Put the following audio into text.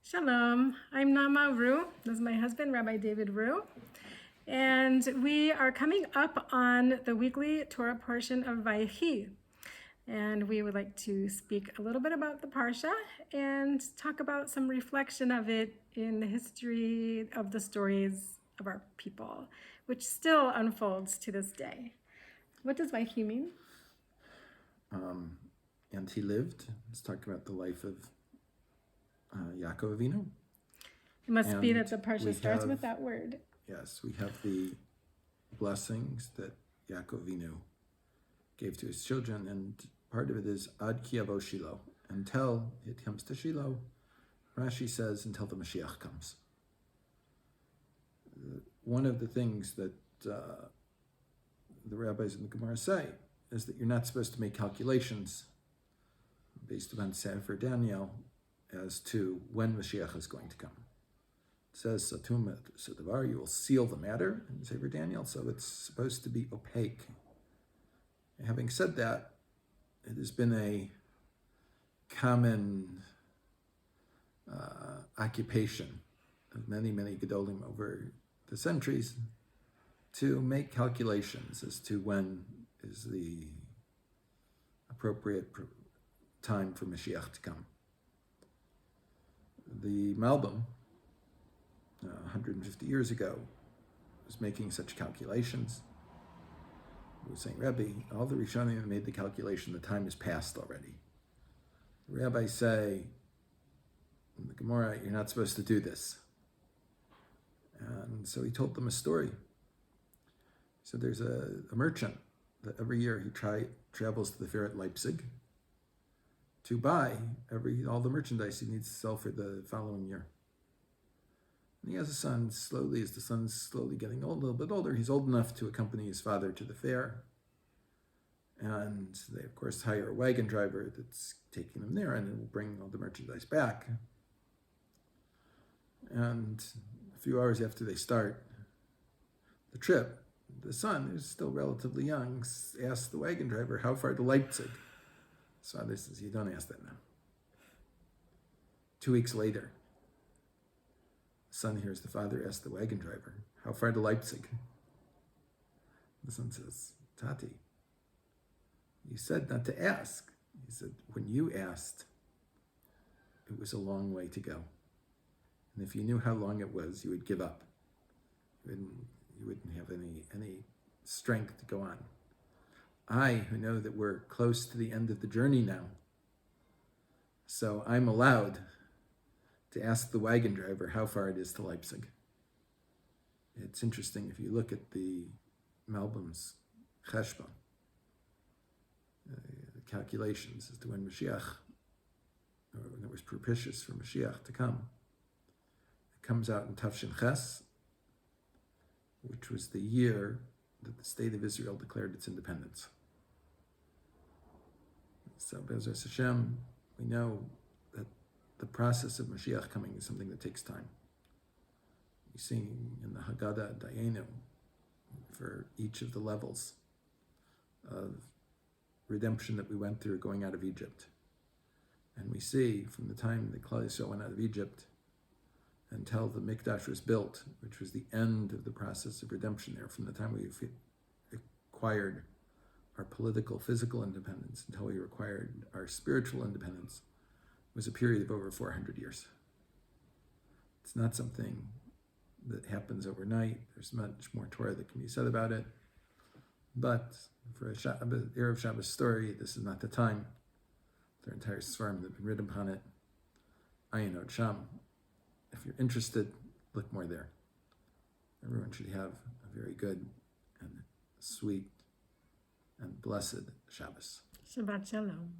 Shalom, I'm Nama Rue. This is my husband, Rabbi David Rue. And we are coming up on the weekly Torah portion of Vayichi. And we would like to speak a little bit about the Parsha and talk about some reflection of it in the history of the stories of our people, which still unfolds to this day. What does Vayichi mean? And he lived. Let's talk about the life of Yaakov Avinu. It must And be that the Parsha we starts have- with that word. Yes, we have the blessings that Yaakov Avinu gave to his children, and part of it is Ad ki yavo Shiloh, until it comes to Shiloh. Rashi says until the Mashiach comes. One of the things that the rabbis in the Gemara say is that you're not supposed to make calculations based upon Sefer Daniel as to when Mashiach is going to come. It says, Satum et Sadavar, you will seal the matter in Sefer Daniel, so it's supposed to be opaque. And having said that, it has been a common occupation of many, many Gedolim over the centuries to make calculations as to when is the appropriate time for Mashiach to come. The Malbim, 150 years ago, was making such calculations. He was saying, Rebbe, all the Rishonim made the calculation, the time has passed already. The rabbis say, in the Gemara, you're not supposed to do this. And so he told them a story. So there's a merchant that every year he travels to the fair at Leipzig to buy all the merchandise he needs to sell for the following year. And he has a son. Slowly, as the son's slowly getting a little bit older, he's old enough to accompany his father to the fair. And they, of course, hire a wagon driver that's taking them there, and it will bring all the merchandise back. And a few hours after they start the trip, the son, who's still relatively young, asks the wagon driver, how far to Leipzig? So this says, you don't ask that now. 2 weeks later, the son hears the father ask the wagon driver, how far to Leipzig? The son says, Tati, you said not to ask. He said, when you asked, it was a long way to go. And if you knew how long it was, you would give up. You wouldn't have any strength to go on. I, who know that we're close to the end of the journey now, so I'm allowed to ask the wagon driver how far it is to Leipzig. It's interesting, if you look at the Malbim's Cheshbon, the calculations as to when Mashiach, or when it was propitious for Mashiach to come, it comes out in Tafshin Ches, which was the year that the state of Israel declared its independence. So, Be'ezras Hashem, we know that the process of Mashiach coming is something that takes time. We see in the Haggadah Dayenu for each of the levels of redemption that we went through going out of Egypt. And we see from the time that Klal Yisrael went out of Egypt until the Mikdash was built, which was the end of the process of redemption there, from the time we acquired our political, physical independence until we acquired our spiritual independence, was a period of over 400 years. It's not something that happens overnight. There's much more Torah that can be said about it. But for a Erev Shabbos story, this is not the time. Their entire Sfarim that have been written upon it. Ayin Od Sham. If you're interested, look more there. Everyone should have a very good and sweet and blessed Shabbos. Shabbat Shalom.